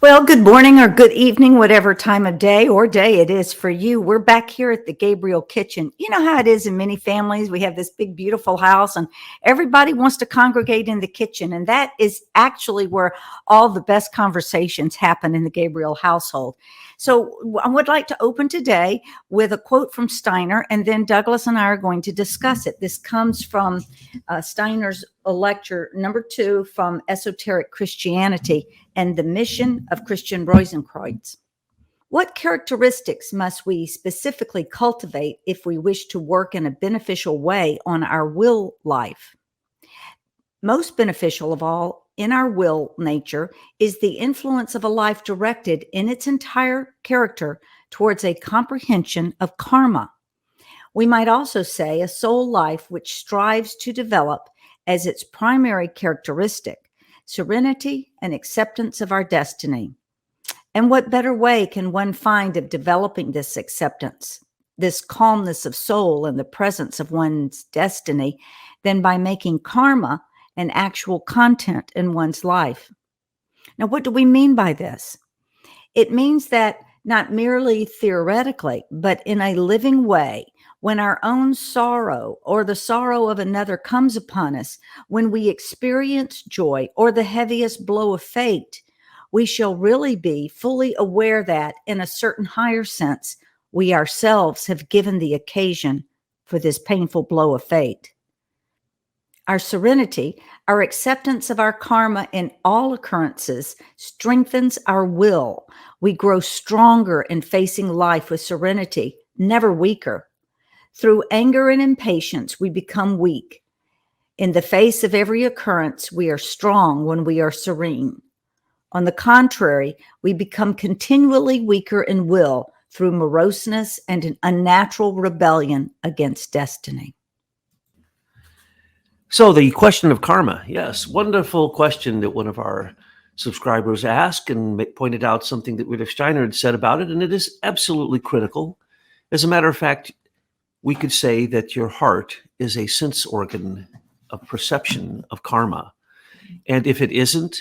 Well, good morning or good evening, whatever time of day or day it is for you. We're back here at the Gabriel kitchen. You know how it is in many families. We have this big, beautiful house, and everybody wants to congregate in the kitchen. And that is actually where all the best conversations happen in the Gabriel household. So I would like to open today with a quote from Steiner, and then Douglas and I are going to discuss it. This comes from Steiner's lecture number 2 from Esoteric Christianity and the Mission of Christian Rosenkreutz. What characteristics must we specifically cultivate if we wish to work in a beneficial way on our will life? Most beneficial of all in our will nature is the influence of a life directed in its entire character towards a comprehension of karma. We might also say a soul life which strives to develop as its primary characteristic serenity and acceptance of our destiny. And what better way can one find of developing this acceptance, this calmness of soul in the presence of one's destiny, than by making karma an actual content in one's life? Now, what do we mean by this? It means that not merely theoretically, but in a living way, when our own sorrow or the sorrow of another comes upon us, when we experience joy or the heaviest blow of fate, we shall really be fully aware that, in a certain higher sense, we ourselves have given the occasion for this painful blow of fate. Our serenity, our acceptance of our karma in all occurrences, strengthens our will. We grow stronger in facing life with serenity, never weaker. Through anger and impatience, we become weak. In the face of every occurrence, we are strong when we are serene. On the contrary, we become continually weaker in will through moroseness and an unnatural rebellion against destiny. So the question of karma, yes, wonderful question that one of our subscribers asked and pointed out something that Rudolf Steiner had said about it, and it is absolutely critical. As a matter of fact, we could say that your heart is a sense organ of perception of karma. And if it isn't,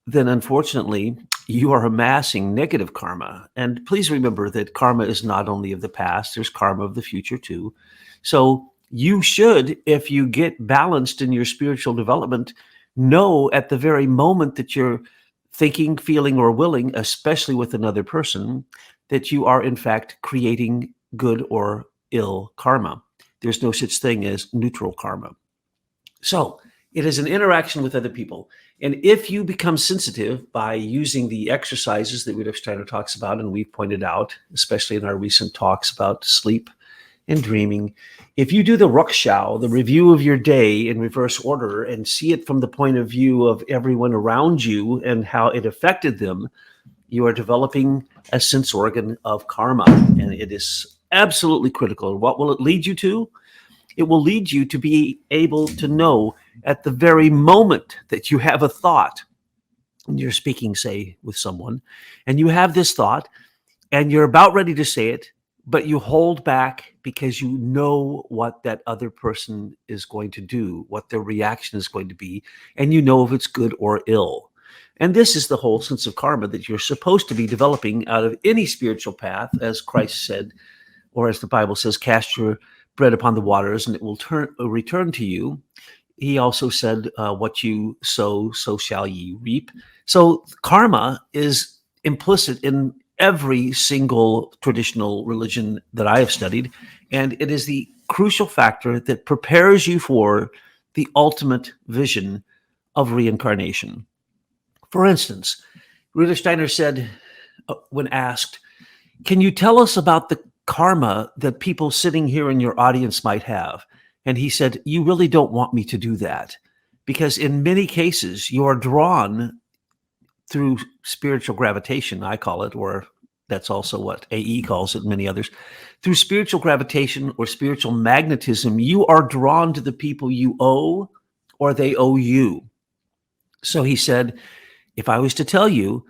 then unfortunately, you are amassing negative karma. And please remember that karma is not only of the past, there's karma of the future too. So you should, if you get balanced in your spiritual development, know at the very moment that you're thinking, feeling, or willing, especially with another person, that you are in fact creating good or ill karma. There's no such thing as neutral karma. So it is an interaction with other people. And if you become sensitive by using the exercises that Rudolf Steiner talks about, and we've pointed out, especially in our recent talks about sleep and dreaming, if you do the Rückschau, the review of your day in reverse order, and see it from the point of view of everyone around you and how it affected them, you are developing a sense organ of karma. And it is absolutely critical. What will it lead you to? It will lead you to be able to know at the very moment that you have a thought, and you're speaking, say, with someone, and you have this thought, and you're about ready to say it, but you hold back because you know what that other person is going to do, what their reaction is going to be, and you know if it's good or ill. And this is the whole sense of karma that you're supposed to be developing out of any spiritual path, as Christ said, or as the Bible says, cast your bread upon the waters and it will return to you. He also said, what you sow, so shall ye reap. So karma is implicit in every single traditional religion that I have studied, and it is the crucial factor that prepares you for the ultimate vision of reincarnation. For instance, Rudolf Steiner said, when asked, can you tell us about the karma that people sitting here in your audience might have? And he said, you really don't want me to do that, because in many cases you are drawn through spiritual gravitation, I call it, or that's also what AE calls it, and many others. Through spiritual gravitation or spiritual magnetism, you are drawn to the people you owe or they owe you. So he said, if I was to tell you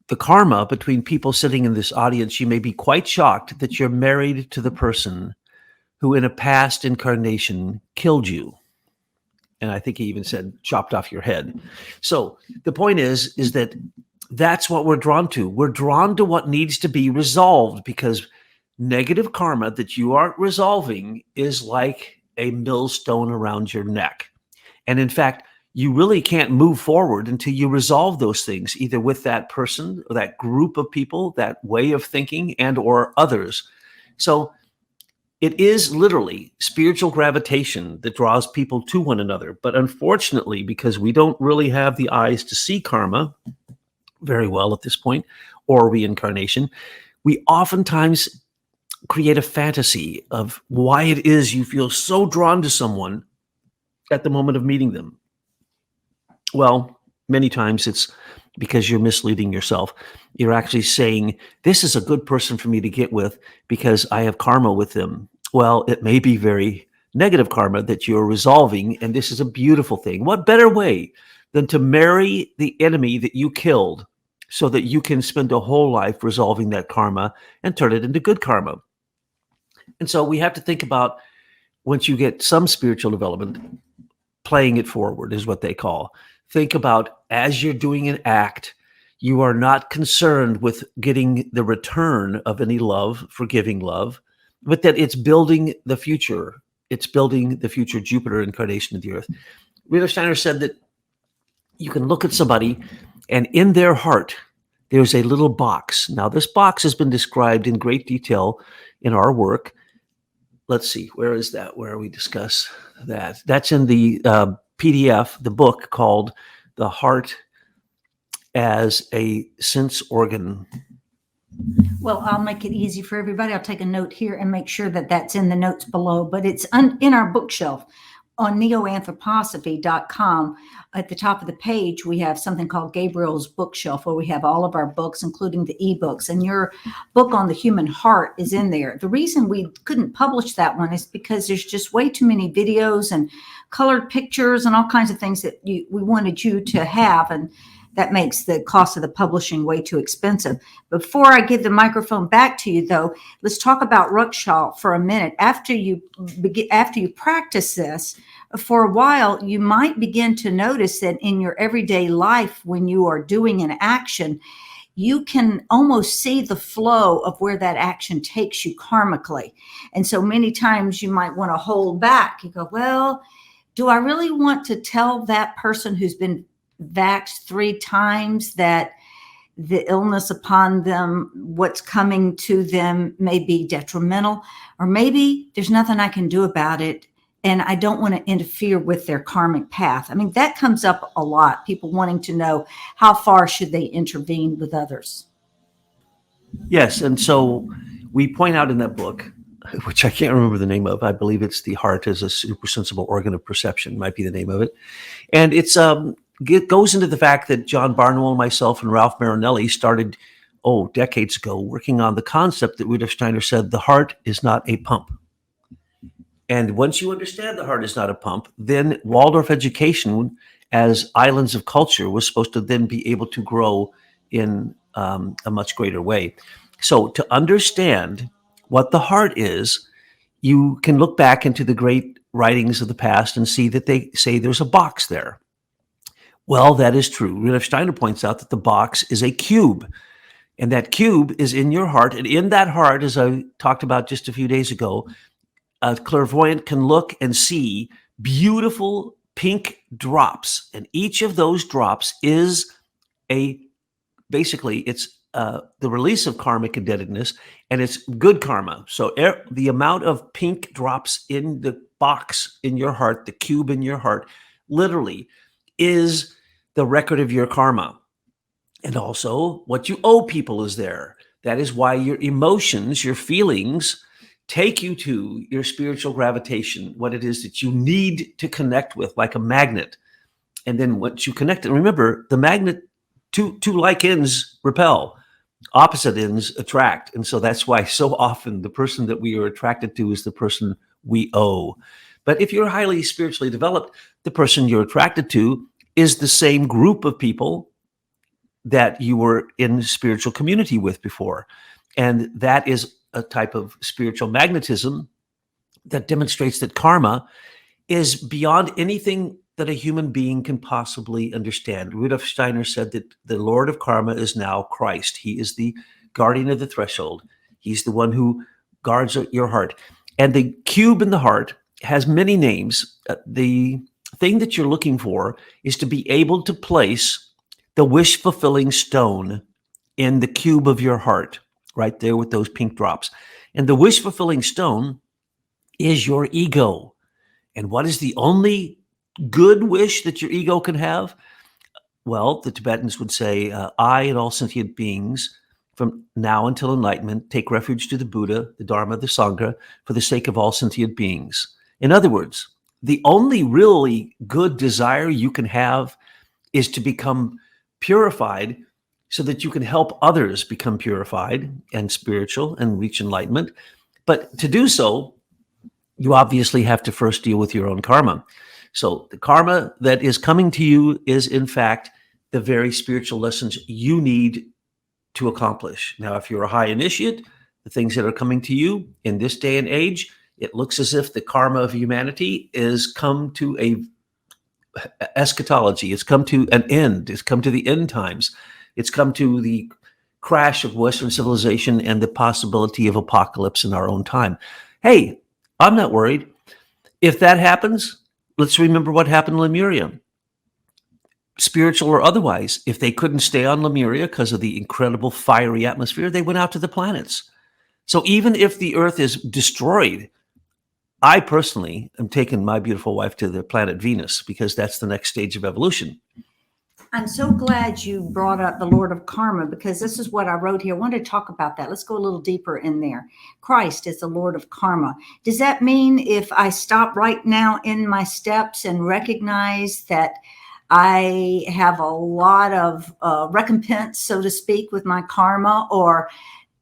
the karma between people sitting in this audience, you may be quite shocked that you're married to the person who in a past incarnation killed you. And I think he even said chopped off your head. So the point is that That's what we're drawn to. We're drawn to what needs to be resolved, because negative karma that you aren't resolving is like a millstone around your neck. And in fact, you really can't move forward until you resolve those things, either with that person or that group of people, that way of thinking, and or others. So it is literally spiritual gravitation that draws people to one another. But unfortunately, because we don't really have the eyes to see karma very well at this point, or reincarnation, we oftentimes create a fantasy of why it is you feel so drawn to someone at the moment of meeting them. Well, many times it's because you're misleading yourself. You're actually saying, this is a good person for me to get with because I have karma with them. Well, it may be very negative karma that you're resolving, and this is a beautiful thing. What better way than to marry the enemy that you killed so that you can spend a whole life resolving that karma and turn it into good karma? And so we have to think about, once you get some spiritual development, playing it forward is what they call. Think about, as you're doing an act, you are not concerned with getting the return of any love, forgiving love, but that it's building the future. It's building the future Jupiter incarnation of the earth. Rudolf Steiner said that you can look at somebody and in their heart, there's a little box. Now, this box has been described in great detail in our work. Let's see, where is that? Where we discuss that? That's in the PDF, the book called The Heart as a Sense Organ. Well, I'll make it easy for everybody. I'll take a note here and make sure that that's in the notes below, but it's in our bookshelf on neoanthroposophy.com. At the top of the page, we have something called Gabriel's Bookshelf, where we have all of our books, including the ebooks. And your book on the human heart is in there. The reason we couldn't publish that one is because there's just way too many videos and colored pictures and all kinds of things that we wanted you to have. And that makes the cost of the publishing way too expensive. Before I give the microphone back to you, though, let's talk about Ruksha for a minute. After you practice this for a while, you might begin to notice that in your everyday life, when you are doing an action, you can almost see the flow of where that action takes you karmically. And so many times you might want to hold back. You go, well, do I really want to tell that person who's been vaxxed 3 times that the illness upon them, what's coming to them, may be detrimental, or maybe there's nothing I can do about it and I don't want to interfere with their karmic path? I mean, that comes up a lot, people wanting to know how far should they intervene with others. Yes, and so we point out in that book, which I can't remember the name of, I believe it's The Heart as a Supersensible Organ of Perception, might be the name of it. And it goes into the fact that John Barnwell, myself, and Ralph Marinelli started, decades ago, working on the concept that Rudolf Steiner said the heart is not a pump. And once you understand the heart is not a pump, then Waldorf education as islands of culture was supposed to then be able to grow in a much greater way. So to understand what the heart is, you can look back into the great writings of the past and see that they say there's a box there. Well, that is true. Rudolf Steiner points out that the box is a cube, and that cube is in your heart. And in that heart, as I talked about just a few days ago, a clairvoyant can look and see beautiful pink drops. And each of those drops is basically it's the release of karmic indebtedness, and it's good karma. So the amount of pink drops in the box in your heart, the cube in your heart, literally is the record of your karma. And also what you owe people is there. That is why your emotions, your feelings, take you to your spiritual gravitation, what it is that you need to connect with, like a magnet. And then once you connect it, remember, the magnet, two like ends repel, opposite ends attract. And so that's why so often the person that we are attracted to is the person we owe. But if you're highly spiritually developed, the person you're attracted to is the same group of people that you were in spiritual community with before. And that is a type of spiritual magnetism that demonstrates that karma is beyond anything that a human being can possibly understand. Rudolf Steiner said that the Lord of Karma is now Christ. He is the guardian of the threshold. He's the one who guards your heart. And the cube in the heart has many names. The thing that you're looking for is to be able to place the wish-fulfilling stone in the cube of your heart, right there with those pink drops. And the wish-fulfilling stone is your ego. And what is the only good wish that your ego can have? Well, the Tibetans would say, I and all sentient beings from now until enlightenment take refuge to the Buddha, the Dharma, the Sangha, for the sake of all sentient beings. In other words, the only really good desire you can have is to become purified so that you can help others become purified and spiritual and reach enlightenment. But to do so, you obviously have to first deal with your own karma. So the karma that is coming to you is, in fact, the very spiritual lessons you need to accomplish. Now, if you're a high initiate, the things that are coming to you in this day and age, it looks as if the karma of humanity is come to a eschatology. It's come to an end. It's come to the end times. It's come to the crash of Western civilization and the possibility of apocalypse in our own time. Hey, I'm not worried. If that happens, let's remember what happened in Lemuria. Spiritual or otherwise, if they couldn't stay on Lemuria because of the incredible fiery atmosphere, they went out to the planets. So even if the Earth is destroyed, I personally am taking my beautiful wife to the planet Venus because that's the next stage of evolution. I'm so glad you brought up the Lord of Karma, because this is what I wrote here. I want to talk about that. Let's go a little deeper in there. Christ is the Lord of Karma. Does that mean if I stop right now in my steps and recognize that I have a lot of recompense, so to speak, with my karma, or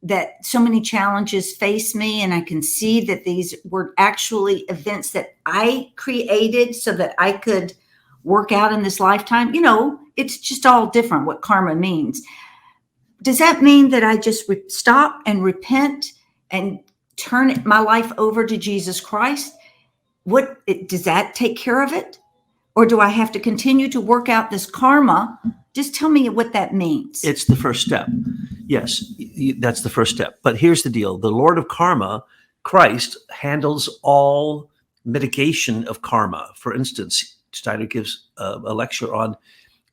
that so many challenges face me and I can see that these were actually events that I created so that I could work out in this lifetime? You know, it's just all different what karma means. Does that mean that I just stop and repent and turn my life over to Jesus Christ? Does that take care of it? Or do I have to continue to work out this karma? Just tell me what that means. It's the first step. Yes, that's the first step. But here's the deal. The Lord of Karma, Christ, handles all mitigation of karma. For instance, Steiner gives a lecture on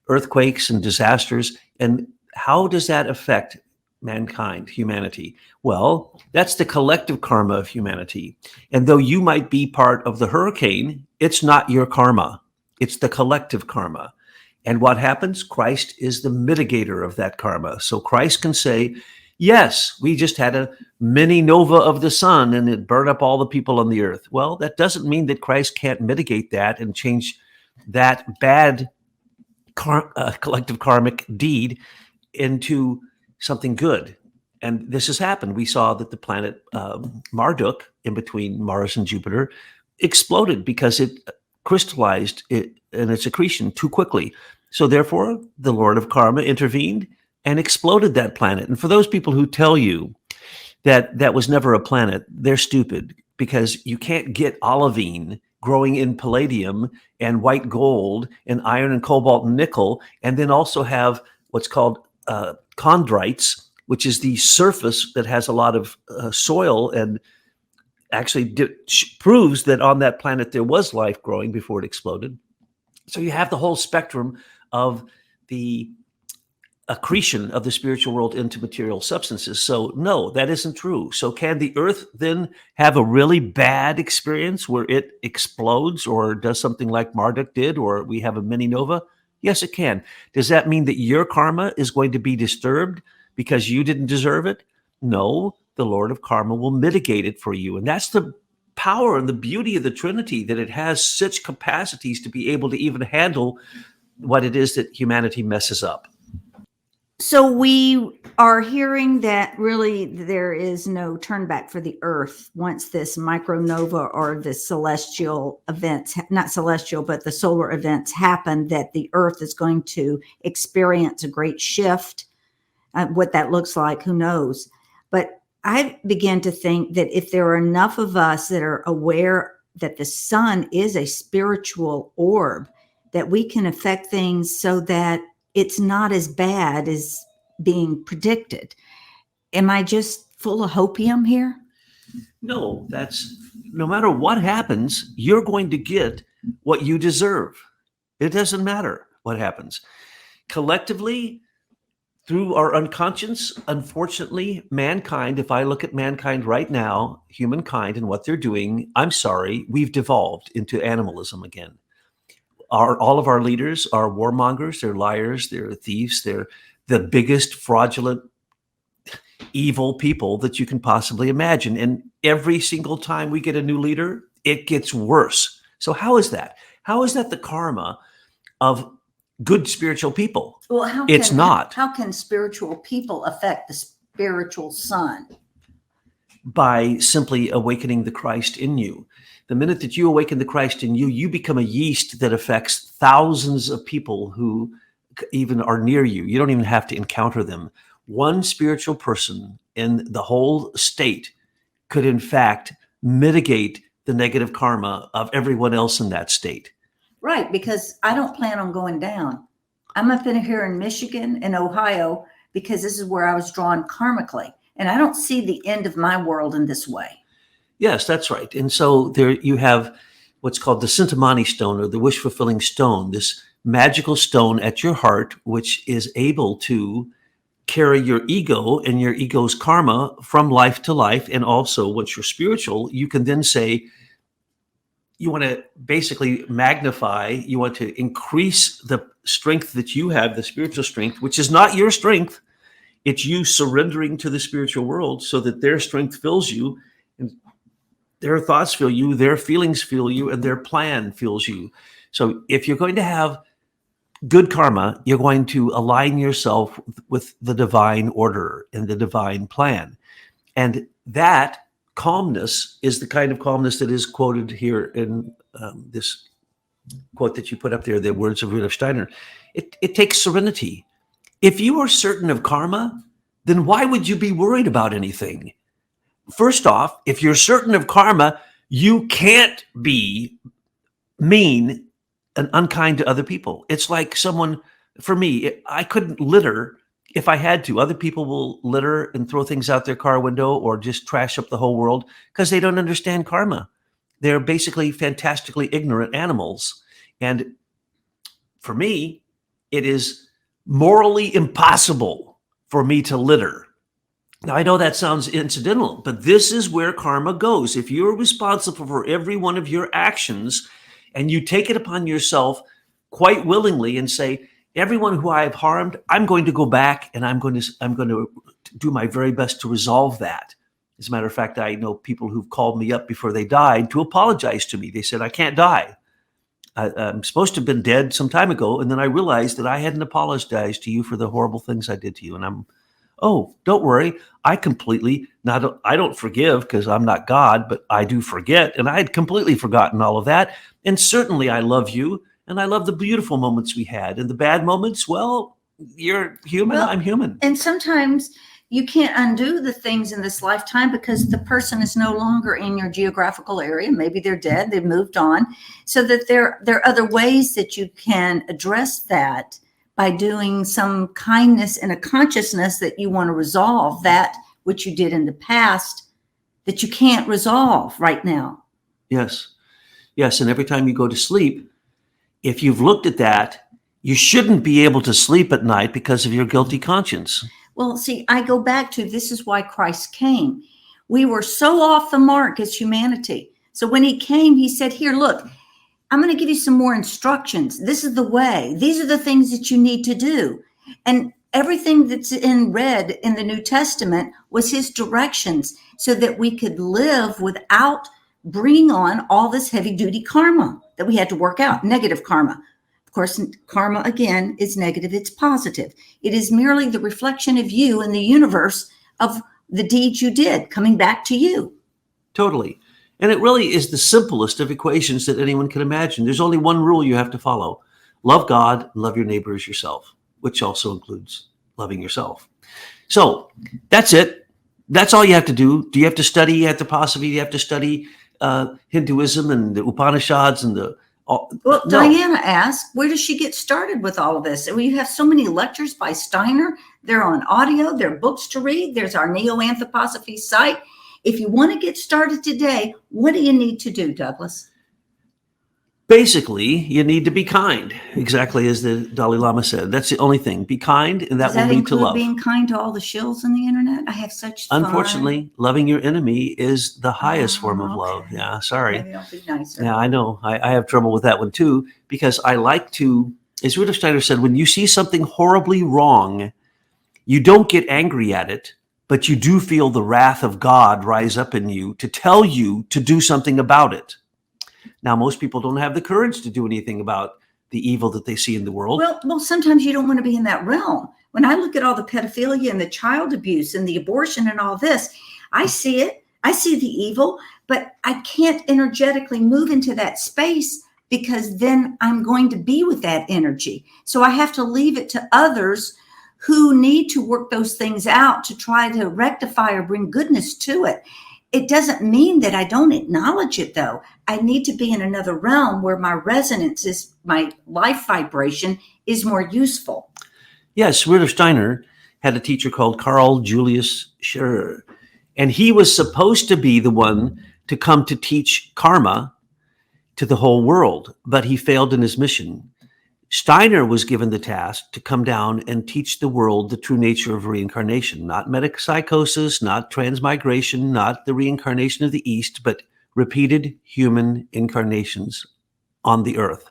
earthquakes and disasters. And how does that affect mankind, humanity? Well, that's the collective karma of humanity. And though you might be part of the hurricane, it's not your karma. It's the collective karma. And what happens? Christ is the mitigator of that karma. So Christ can say, yes, we just had a mini nova of the sun and it burned up all the people on the earth. Well, that doesn't mean that Christ can't mitigate that and change that bad collective karmic deed into something good. And this has happened. We saw that the planet Marduk, in between Mars and Jupiter, exploded because it crystallized it in its accretion too quickly. So therefore, the Lord of Karma intervened and exploded that planet. And for those people who tell you that that was never a planet, they're stupid, because you can't get olivine growing in palladium and white gold and iron and cobalt and nickel, and then also have what's called chondrites, which is the surface that has a lot of soil and actually proves that on that planet there was life growing before it exploded. So you have the whole spectrum of the accretion of the spiritual world into material substances. So no, that isn't true. So can the earth then have a really bad experience where it explodes or does something like Marduk did, or we have a mini nova? Yes, it can. Does that mean that your karma is going to be disturbed because you didn't deserve it? No, the Lord of Karma will mitigate it for you. And that's the power and the beauty of the Trinity, that it has such capacities to be able to even handle what it is that humanity messes up. So we are hearing that really there is no turn back for the earth once this micronova or the celestial events, not celestial, but the solar events happen, that the earth is going to experience a great shift. What that looks like, who knows? But I began to think that if there are enough of us that are aware that the sun is a spiritual orb, that we can affect things so that it's not as bad as being predicted. Am I just full of hopium here? No, that's no matter what happens, you're going to get what you deserve. It doesn't matter what happens. Collectively, through our unconscious, unfortunately, mankind, if I look at mankind right now, humankind and what they're doing, I'm sorry, we've devolved into animalism again. All of our leaders are warmongers, they're liars, they're thieves, they're the biggest fraudulent, evil people that you can possibly imagine. And every single time we get a new leader, it gets worse. So how is that? How is that the karma of good spiritual people? Well, It's not. How can spiritual people affect the spiritual sun? By simply awakening the Christ in you. The minute that you awaken the Christ in you, you become a yeast that affects thousands of people who even are near you. You don't even have to encounter them. One spiritual person in the whole state could, in fact, mitigate the negative karma of everyone else in that state. Right, because I don't plan on going down. I'm up in here in Michigan and Ohio because this is where I was drawn karmically. And I don't see the end of my world in this way. Yes, that's right. And so there you have what's called the Sintamani stone, or the wish-fulfilling stone, this magical stone at your heart, which is able to carry your ego and your ego's karma from life to life. And also, once you're spiritual, you can then say, you want to basically magnify, you want to increase the strength that you have, the spiritual strength, which is not your strength. It's you surrendering to the spiritual world so that their strength fills you, and their thoughts fill you, their feelings fill you, and their plan fills you. So if you're going to have good karma, you're going to align yourself with the divine order and the divine plan. And that calmness is the kind of calmness that is quoted here in this quote that you put up there, the words of Rudolf Steiner. It takes serenity. If you are certain of karma, then why would you be worried about anything? First off, if you're certain of karma, you can't be mean and unkind to other people. It's like someone, for me, I couldn't litter if I had to. Other people will litter and throw things out their car window or just trash up the whole world because they don't understand karma. They're basically fantastically ignorant animals. And for me, it is morally impossible for me to litter. Now, I know that sounds incidental, but this is where karma goes. If you're responsible for every one of your actions and you take it upon yourself quite willingly and say, everyone who I have harmed, I'm going to go back and I'm going to do my very best to resolve that. As a matter of fact, I know people who've called me up before they died to apologize to me. They said, I can't die. I'm supposed to have been dead some time ago. And then I realized that I hadn't apologized to you for the horrible things I did to you. And oh, don't worry. I don't forgive because I'm not God, but I do forget. And I had completely forgotten all of that. And certainly I love you. And I love the beautiful moments we had. And the bad moments, well, you're human, I'm human. And sometimes you can't undo the things in this lifetime because the person is no longer in your geographical area. Maybe they're dead, they've moved on. So that there are other ways that you can address that by doing some kindness and a consciousness that you want to resolve that which you did in the past that you can't resolve right now. Yes. Yes. And every time you go to sleep, if you've looked at that, you shouldn't be able to sleep at night because of your guilty conscience. Well, see, I go back to this is why Christ came. We were so off the mark as humanity. So when he came, he said, here, look, I'm going to give you some more instructions. This is the way. These are the things that you need to do. And everything that's in red in the New Testament was his directions so that we could live without bringing on all this heavy duty karma that we had to work out, negative karma. Of course, karma, again, is negative. It's positive. It is merely the reflection of you in the universe of the deeds you did coming back to you. Totally. And it really is the simplest of equations that anyone can imagine. There's only one rule you have to follow. Love God, love your neighbor as yourself, which also includes loving yourself. So that's it. That's all you have to do. Do you have to study anthroposophy? Do you have to study Hinduism and the Upanishads and Well, No. Diana asked, where does she get started with all of this? Well, you have so many lectures by Steiner. They're on audio. There are books to read. There's our Neo-Anthroposophy site. If you want to get started today, what do you need to do, Douglas? Basically, you need to be kind, exactly as the Dalai Lama said. That's the only thing. Be kind, and that Does will that lead to include love. being kind to all the shills on the internet? I have such fun. Unfortunately, loving your enemy is the highest form of okay. love. Yeah, sorry. Maybe I'll be nicer. Yeah, I know. I have trouble with that one too, because I like to, as Rudolf Steiner said, when you see something horribly wrong, you don't get angry at it, but you do feel the wrath of God rise up in you to tell you to do something about it. Now, most people don't have the courage to do anything about the evil that they see in the world. Well, sometimes you don't want to be in that realm. When I look at all the pedophilia and the child abuse and the abortion and all this, I see it. I see the evil, but I can't energetically move into that space because then I'm going to be with that energy. So I have to leave it to others who need to work those things out to try to rectify or bring goodness to it. It doesn't mean that I don't acknowledge it, though. I need to be in another realm where my resonance is, my life vibration is more useful. Yes, Rudolf Steiner had a teacher called Carl Julius Scherer, and he was supposed to be the one to come to teach karma to the whole world, but he failed in his mission. Steiner was given the task to come down and teach the world the true nature of reincarnation, not metempsychosis, not transmigration, not the reincarnation of the East, but repeated human incarnations on the earth.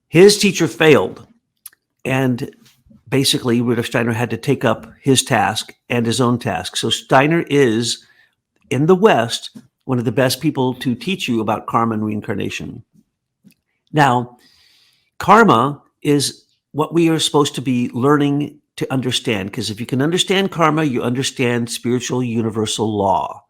His teacher failed, and basically Rudolf Steiner had to take up his task and his own task. So Steiner is, in the West, one of the best people to teach you about karma and reincarnation. Now, karma is what we are supposed to be learning to understand, because if you can understand karma, you understand spiritual universal law.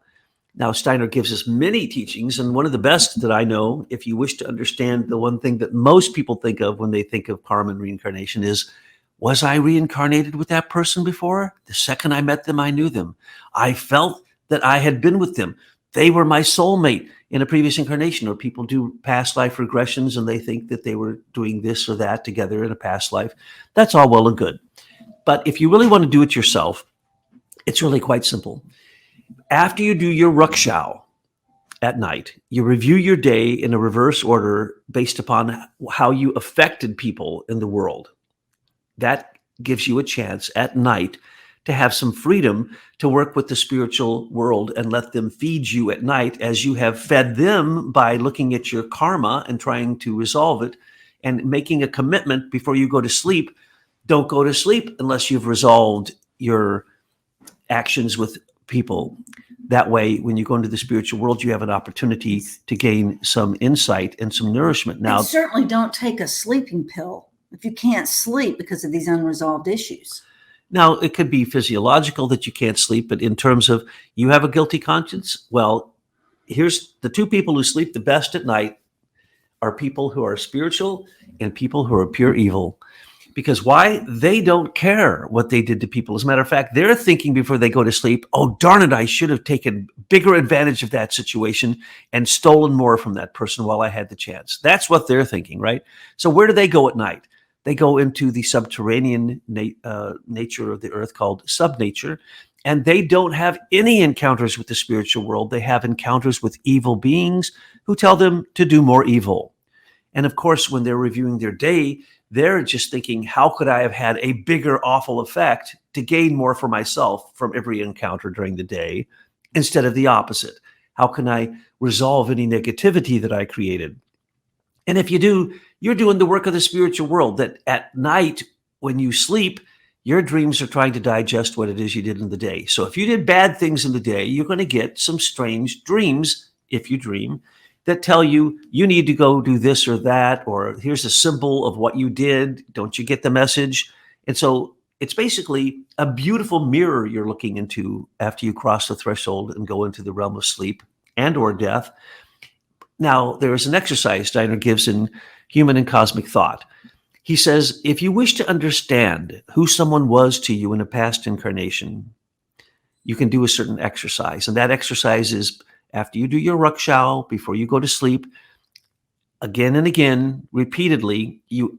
Now, Steiner gives us many teachings, and one of the best that I know, if you wish to understand the one thing that most people think of when they think of karma and reincarnation is, was I reincarnated with that person before? The second I met them, I knew them. I felt that I had been with them. They were my soulmate in a previous incarnation. Or people do past life regressions and they think that they were doing this or that together in a past life. That's all well and good. But if you really want to do it yourself, it's really quite simple. After you do your rukshow at night, you review your day in a reverse order based upon how you affected people in the world. That gives you a chance at night to have some freedom to work with the spiritual world and let them feed you at night as you have fed them by looking at your karma and trying to resolve it and making a commitment before you go to sleep. Don't go to sleep unless you've resolved your actions with people. That way, when you go into the spiritual world, you have an opportunity to gain some insight and some nourishment. Now, and certainly don't take a sleeping pill if you can't sleep because of these unresolved issues. Now, it could be physiological that you can't sleep, but in terms of you have a guilty conscience, well, here's the two people who sleep the best at night are people who are spiritual and people who are pure evil. Because why? They don't care what they did to people. As a matter of fact, they're thinking before they go to sleep, oh, darn it, I should have taken bigger advantage of that situation and stolen more from that person while I had the chance. That's what they're thinking, right? So where do they go at night? They go into the subterranean nature of the earth called subnature, and they don't have any encounters with the spiritual world. They have encounters with evil beings who tell them to do more evil. And of course, when they're reviewing their day, they're just thinking, how could I have had a bigger awful effect to gain more for myself from every encounter during the day instead of the opposite? How can I resolve any negativity that I created? And if you do, you're doing the work of the spiritual world, that at night when you sleep, your dreams are trying to digest what it is you did in the day. So if you did bad things in the day, you're going to get some strange dreams, if you dream, that tell you you need to go do this or that, or here's a symbol of what you did. Don't you get the message? And so it's basically a beautiful mirror you're looking into after you cross the threshold and go into the realm of sleep and or death. Now, there is an exercise Steiner gives in Human and Cosmic Thought. He says, if you wish to understand who someone was to you in a past incarnation, you can do a certain exercise. And that exercise is after you do your rukshow, before you go to sleep, again and again, repeatedly, you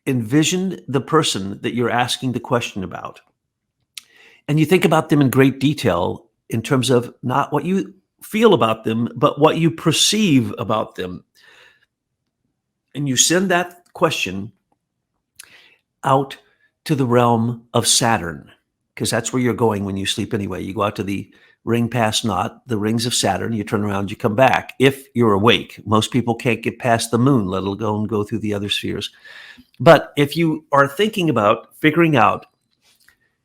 envision the person that you're asking the question about. And you think about them in great detail in terms of not what you feel about them, but what you perceive about them. And you send that question out to the realm of Saturn, because that's where you're going when you sleep anyway. You go out to the ring past naught, the rings of Saturn, you turn around, you come back. If you're awake, most people can't get past the moon, let alone go through the other spheres. But if you are thinking about figuring out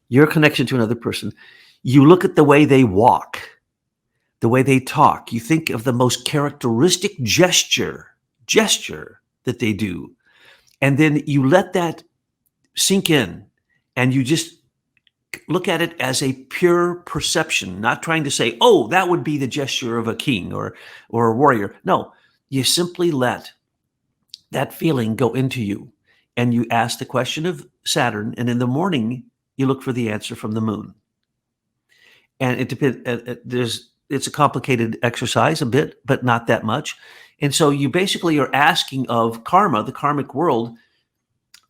your connection to another person, you look at the way they walk, the way they talk. You think of the most characteristic gesture that they do. And then you let that sink in, and you just look at it as a pure perception, not trying to say, oh, that would be the gesture of a king or a warrior. No, you simply let that feeling go into you, and you ask the question of Saturn, and in the morning, you look for the answer from the moon. And it depends. It's a complicated exercise a bit, but not that much. And so you basically are asking of karma, the karmic world,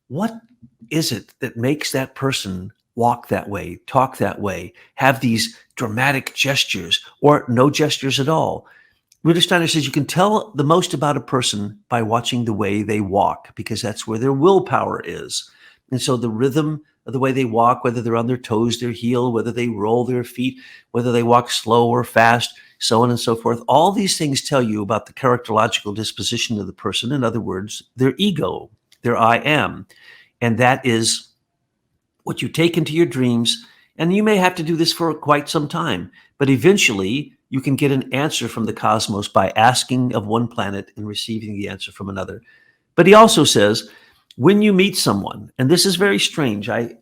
what is it that makes that person walk that way, talk that way, have these dramatic gestures, or no gestures at all? Rudolf Steiner says you can tell the most about a person by watching the way they walk, because that's where their willpower is. And so the rhythm of the way they walk, whether they're on their toes, their heel, whether they roll their feet, whether they walk slow or fast, so on and so forth. All these things tell you about the characterological disposition of the person. In other words, their ego, their I am. And that is what you take into your dreams. And you may have to do this for quite some time, but eventually you can get an answer from the cosmos by asking of one planet and receiving the answer from another. But he also says, when you meet someone, and this is very strange, I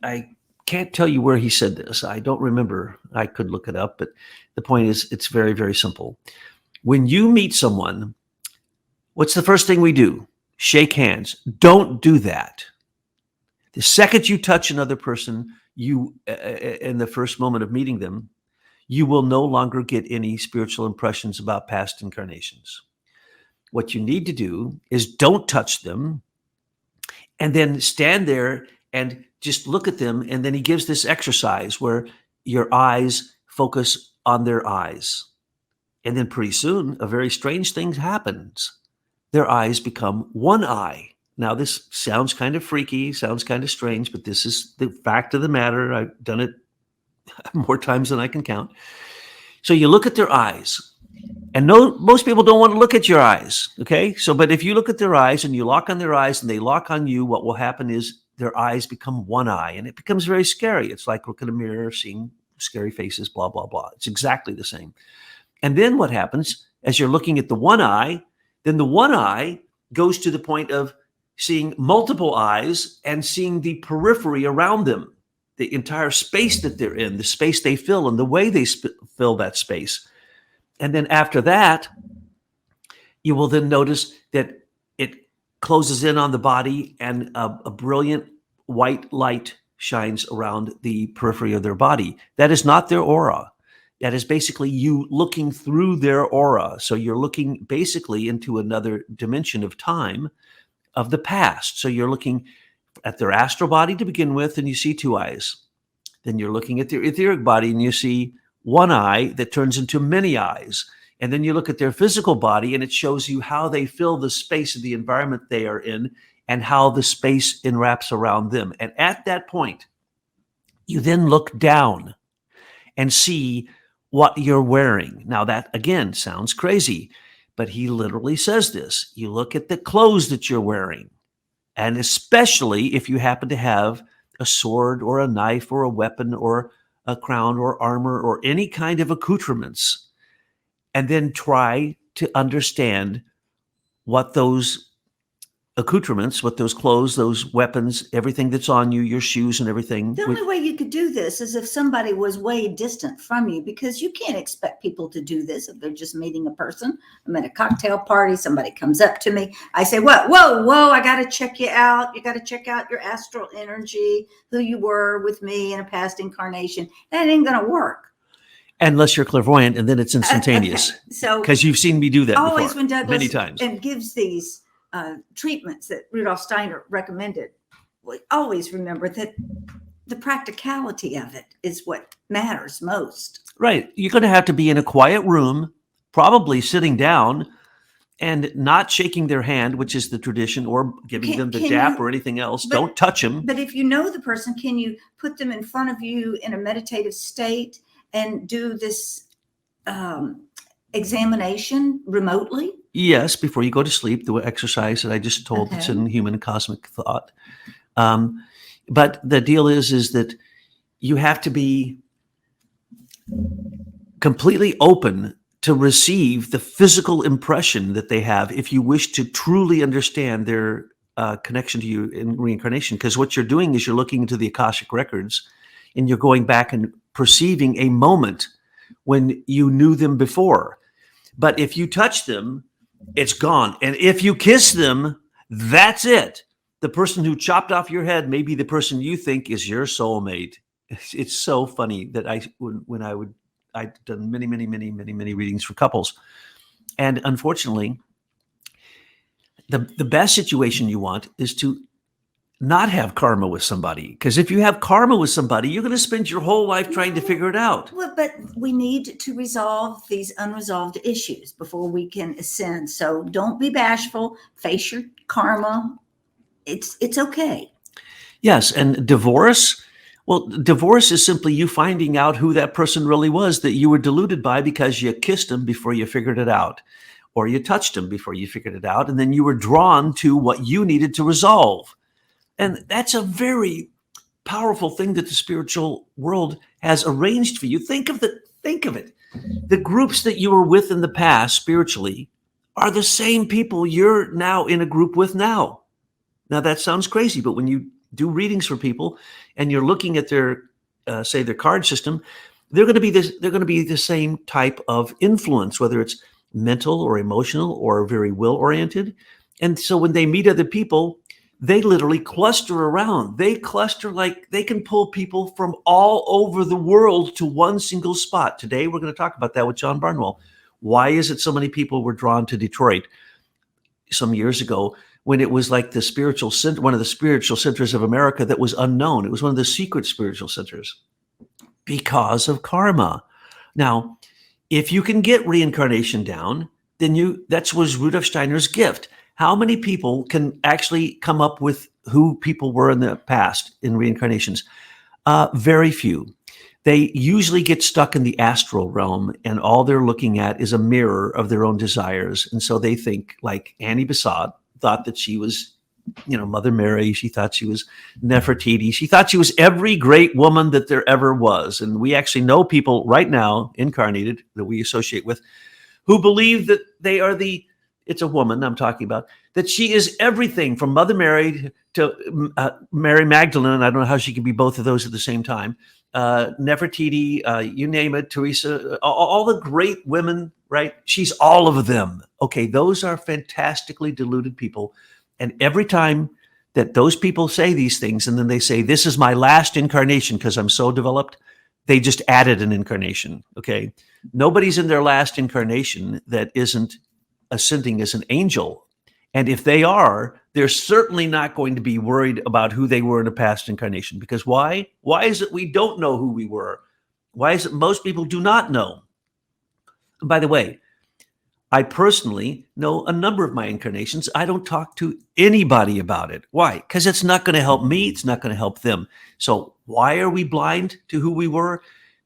can't tell you where he said this. I don't remember. I could look it up, but the point is, it's very, very simple. When you meet someone, what's the first thing we do? Shake hands. Don't do that. The second you touch another person, you in the first moment of meeting them, you will no longer get any spiritual impressions about past incarnations. What you need to do is don't touch them, and then stand there and just look at them. And then he gives this exercise where your eyes focus on their eyes. And then pretty soon, a very strange thing happens. Their eyes become one eye. Now, this sounds kind of freaky, sounds kind of strange, but this is the fact of the matter. I've done it more times than I can count. So you look at their eyes. And no, most people don't want to look at your eyes, okay? So, but if you look at their eyes and you lock on their eyes and they lock on you, what will happen is their eyes become one eye, and it becomes very scary. It's like looking in a mirror, seeing scary faces, blah, blah, blah. It's exactly the same. And then what happens, as you're looking at the one eye, then the one eye goes to the point of seeing multiple eyes and seeing the periphery around them, the entire space that they're in, the space they fill, and the way they fill that space. And then after that, you will then notice that it closes in on the body, and a brilliant white light shines around the periphery of their body. That is not their aura. That is basically you looking through their aura. So you're looking basically into another dimension of time of the past. So you're looking at their astral body to begin with, and you see two eyes. Then you're looking at their etheric body, and you see one eye that turns into many eyes. And then you look at their physical body, and it shows you how they fill the space of the environment they are in and how the space enwraps around them. And at that point, you then look down and see what you're wearing. Now, that again sounds crazy, but he literally says this. You look at the clothes that you're wearing, and especially if you happen to have a sword or a knife or a weapon or a crown or armor or any kind of accoutrements, and then try to understand what those accoutrements, what those clothes, those weapons, everything that's on you, your shoes and everything. The only way you could do this is if somebody was way distant from you, because you can't expect people to do this if they're just meeting a person. I'm at a cocktail party. Somebody comes up to me. I say, what? Whoa, I got to check you out. You got to check out your astral energy, who you were with me in a past incarnation. That ain't going to work. Unless you're clairvoyant, and then it's instantaneous. Okay. So, because you've seen me do that always before, when Douglas many times, and gives these treatments that Rudolf Steiner recommended, we always remember that the practicality of it is what matters most. Right. You're going to have to be in a quiet room, probably sitting down and not shaking their hand, which is the tradition, or giving them the dap or anything else. Don't touch them. But if you know the person, can you put them in front of you in a meditative state and do this examination remotely? Yes, before you go to sleep, the exercise that I just told that's in human cosmic thought. But the deal is that you have to be completely open to receive the physical impression that they have if you wish to truly understand their connection to you in reincarnation. Because what you're doing is you're looking into the Akashic records and you're going back and perceiving a moment when you knew them before. But if you touch them, it's gone. And if you kiss them, that's it. The person who chopped off your head may be the person you think is your soulmate. It's so funny that I've done many readings for couples. And unfortunately, the best situation you want is to not have karma with somebody. Because if you have karma with somebody, you're going to spend your whole life trying to figure it out. Well, but we need to resolve these unresolved issues before we can ascend. So don't be bashful. Face your karma. It's okay. Yes. And divorce. Well, divorce is simply you finding out who that person really was that you were deluded by because you kissed them before you figured it out, or you touched them before you figured it out, and then you were drawn to what you needed to resolve. And that's a very powerful thing that the spiritual world has arranged for you. Think of it. The groups that you were with in the past spiritually are the same people you're now in a group with now. Now that sounds crazy, but when you do readings for people and you're looking at their say their card system, they're going to be the same type of influence, whether it's mental or emotional or very will oriented. And so when they meet other people, they literally cluster around. They cluster like they can pull people from all over the world to one single spot. Today we're going to talk about that with John Barnwell. Why is it so many people were drawn to Detroit some years ago, when it was like the spiritual center, one of the spiritual centers of America that was unknown? It was one of the secret spiritual centers because of karma. Now, if you can get reincarnation down, then that was Rudolf Steiner's gift. How many people can actually come up with who people were in the past in reincarnations? Very few. They usually get stuck in the astral realm, and all they're looking at is a mirror of their own desires. And so they think, like Annie Besant thought that she was, Mother Mary. She thought she was Nefertiti. She thought she was every great woman that there ever was. And we actually know people right now, incarnated, that we associate with, who believe that they are it's a woman I'm talking about, that she is everything from Mother Mary to Mary Magdalene. I don't know how she could be both of those at the same time. Nefertiti, you name it, Teresa, all the great women, right? She's all of them. Okay, those are fantastically deluded people. And every time that those people say these things, and then they say, this is my last incarnation because I'm so developed, they just added an incarnation, okay? Nobody's in their last incarnation that isn't ascending as an angel. And if they are, they're certainly not going to be worried about who they were in a past incarnation. Because why? Why is it we don't know who we were? Why is it most people do not know? And by the way, I personally know a number of my incarnations. I don't talk to anybody about it. Why? Because it's not going to help me. It's not going to help them. So why are we blind to who we were?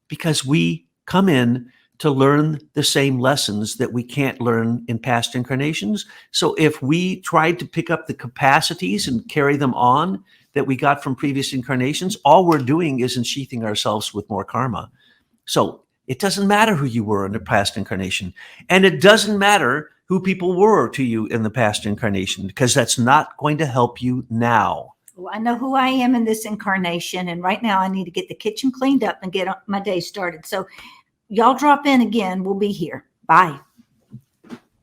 Because we come in to learn the same lessons that we can't learn in past incarnations. So if we tried to pick up the capacities and carry them on that we got from previous incarnations, all we're doing is ensheathing ourselves with more karma. So it doesn't matter who you were in the past incarnation. And it doesn't matter who people were to you in the past incarnation, because that's not going to help you now. Well, I know who I am in this incarnation. And right now I need to get the kitchen cleaned up and get my day started. So y'all drop in again. We'll be here. Bye.